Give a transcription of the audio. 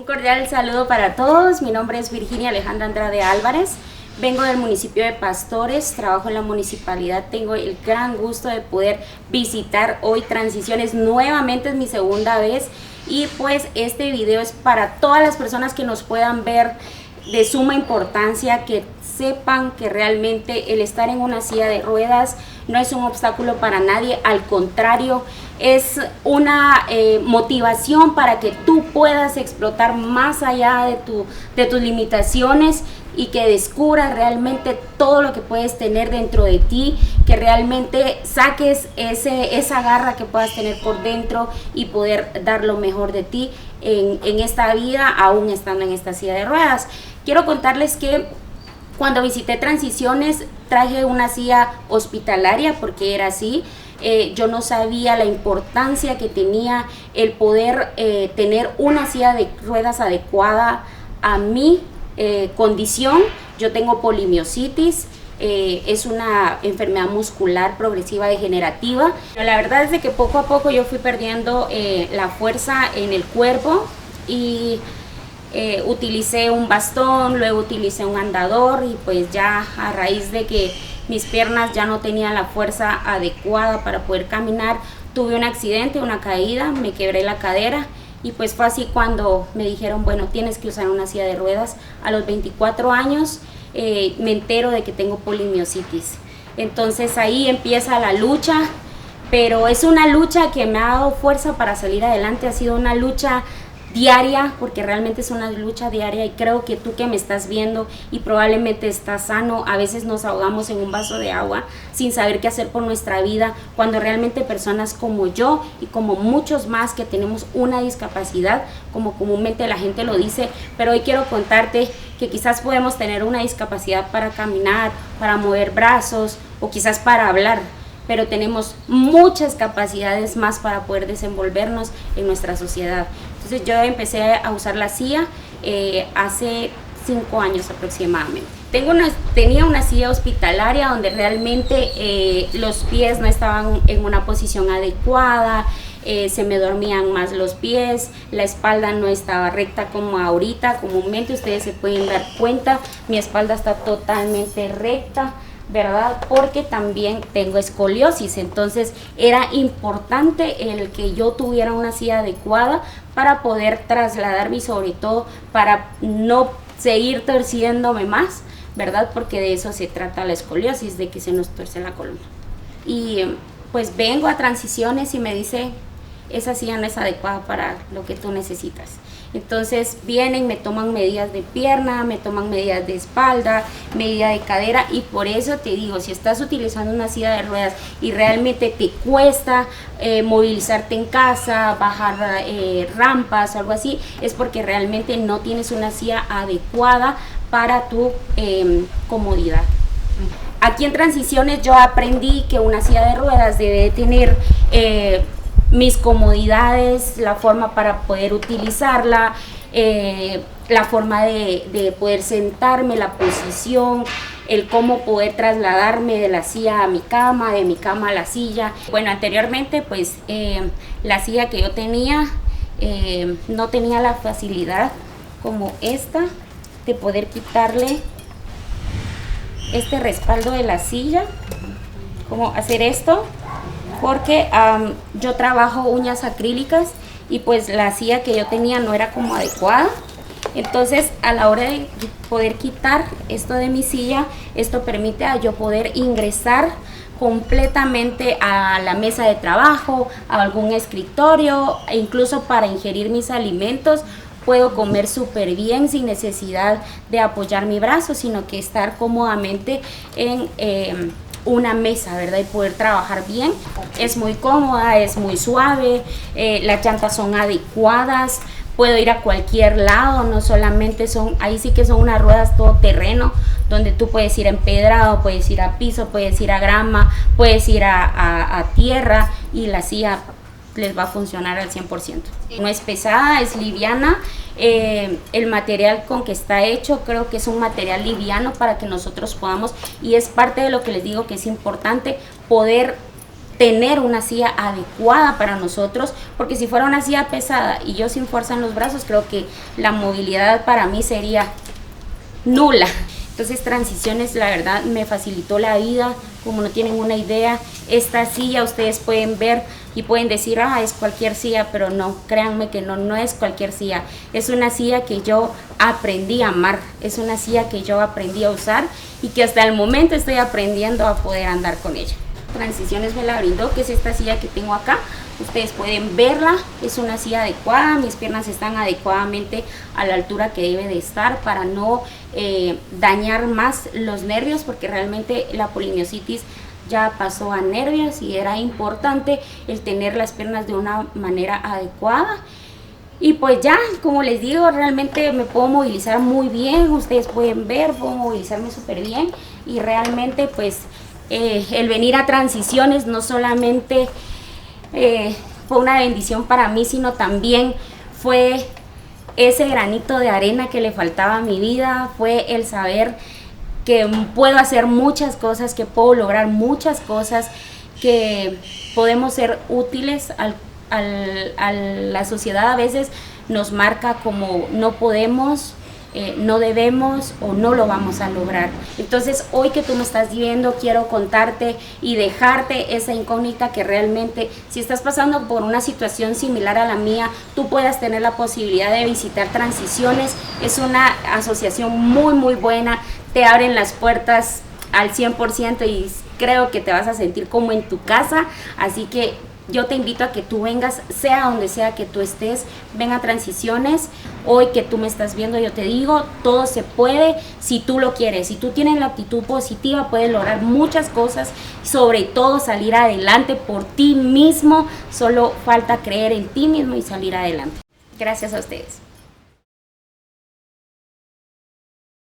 cordial saludo para todos. Mi nombre es Virginia Alejandra Andrade Álvarez. Vengo del municipio de Pastores, trabajo en la municipalidad. Tengo el gran gusto de poder visitar hoy Transiciones. Nuevamente es mi segunda vez y pues este video es para todas las personas que nos puedan ver, de suma importancia que sepan que realmente el estar en una silla de ruedas no es un obstáculo para nadie, al contrario, es una motivación para que tú puedas explotar más allá de tus limitaciones y que descubras realmente todo lo que puedes tener dentro de ti, que realmente saques esa garra que puedas tener por dentro y poder dar lo mejor de ti en esta vida, aún estando en esta silla de ruedas. Quiero contarles que cuando visité Transiciones traje una silla hospitalaria porque era así. Yo no sabía la importancia que tenía el poder tener una silla de ruedas adecuada a mi condición. Yo tengo polimiositis, es una enfermedad muscular progresiva degenerativa. La verdad es de que poco a poco yo fui perdiendo la fuerza en el cuerpo y utilicé un bastón, luego utilicé un andador y pues ya a raíz de que mis piernas ya no tenían la fuerza adecuada para poder caminar, tuve un accidente, una caída, me quebré la cadera y pues fue así cuando me dijeron, bueno, tienes que usar una silla de ruedas. A los 24 años me entero de que tengo polimiositis. Entonces ahí empieza la lucha, pero es una lucha que me ha dado fuerza para salir adelante. Ha sido una lucha diaria, porque realmente es una lucha diaria y creo que tú que me estás viendo y probablemente estás sano, a veces nos ahogamos en un vaso de agua sin saber qué hacer por nuestra vida, cuando realmente personas como yo y como muchos más que tenemos una discapacidad, como comúnmente la gente lo dice, pero hoy quiero contarte que quizás podemos tener una discapacidad para caminar, para mover brazos o quizás para hablar, pero tenemos muchas capacidades más para poder desenvolvernos en nuestra sociedad. Entonces yo empecé a usar la silla hace 5 años aproximadamente. Tenía una silla hospitalaria donde realmente los pies no estaban en una posición adecuada, se me dormían más los pies, la espalda no estaba recta como ahorita. Comúnmente ustedes se pueden dar cuenta, mi espalda está totalmente recta, ¿verdad? Porque también tengo escoliosis, entonces era importante el que yo tuviera una silla adecuada para poder trasladarme y sobre todo para no seguir torciéndome más, ¿verdad? Porque de eso se trata la escoliosis, de que se nos tuerce la columna. Y pues vengo a Transiciones y me dice, esa silla no es adecuada para lo que tú necesitas. Entonces vienen, me toman medidas de pierna, me toman medidas de espalda, medida de cadera, y por eso te digo, si estás utilizando una silla de ruedas y realmente te cuesta movilizarte en casa, bajar rampas o algo así, es porque realmente no tienes una silla adecuada para tu comodidad. Aquí en Transiciones yo aprendí que una silla de ruedas debe tener mis comodidades, la forma para poder utilizarla, la forma de poder sentarme, la posición, el cómo poder trasladarme de la silla a mi cama, de mi cama a la silla. Bueno, anteriormente pues la silla que yo tenía no tenía la facilidad como esta de poder quitarle este respaldo de la silla, como hacer esto, porque yo trabajo uñas acrílicas y pues la silla que yo tenía no era como adecuada. Entonces a la hora de poder quitar esto de mi silla, esto permite a yo poder ingresar completamente a la mesa de trabajo, a algún escritorio, e incluso para ingerir mis alimentos puedo comer súper bien sin necesidad de apoyar mi brazo, sino que estar cómodamente en una mesa, ¿verdad? Y poder trabajar bien. Es muy cómoda, es muy suave, las llantas son adecuadas, puedo ir a cualquier lado, no solamente ahí sí que son unas ruedas todo terreno, donde tú puedes ir a empedrado, puedes ir a piso, puedes ir a grama, puedes ir a tierra, y la silla les va a funcionar al 100%. No es pesada, es liviana. El material con que está hecho creo que es un material liviano para que nosotros podamos, y es parte de lo que les digo que es importante, poder tener una silla adecuada para nosotros, porque si fuera una silla pesada y yo sin fuerza en los brazos, creo que la movilidad para mí sería nula. Entonces Transiciones la verdad me facilitó la vida, como no tienen una idea. Esta silla ustedes pueden ver y pueden decir, es cualquier silla, pero no, créanme que no es cualquier silla. Es una silla que yo aprendí a amar, es una silla que yo aprendí a usar y que hasta el momento estoy aprendiendo a poder andar con ella. Transiciones me la brindó, que es esta silla que tengo acá. Ustedes pueden verla, es una silla adecuada, mis piernas están adecuadamente a la altura que debe de estar para no dañar más los nervios, porque realmente la polimiositis ya pasó a nervios y era importante el tener las piernas de una manera adecuada. Y pues ya, como les digo, realmente me puedo movilizar muy bien, ustedes pueden ver, puedo movilizarme súper bien y realmente pues el venir a Transiciones no solamente fue una bendición para mí, sino también fue ese granito de arena que le faltaba a mi vida, fue el saber que puedo hacer muchas cosas, que puedo lograr muchas cosas, que podemos ser útiles a la sociedad. A veces nos marca como no podemos, no debemos o no lo vamos a lograr. Entonces hoy que tú me estás viendo, quiero contarte y dejarte esa incógnita que realmente si estás pasando por una situación similar a la mía, tú puedas tener la posibilidad de visitar Transiciones. Es una asociación muy buena, te abren las puertas al 100% y creo que te vas a sentir como en tu casa, así que yo te invito a que tú vengas, sea donde sea que tú estés, ven a Transiciones. Hoy que tú me estás viendo, yo te digo, todo se puede si tú lo quieres. Si tú tienes la actitud positiva, puedes lograr muchas cosas, sobre todo salir adelante por ti mismo. Solo falta creer en ti mismo y salir adelante. Gracias a ustedes.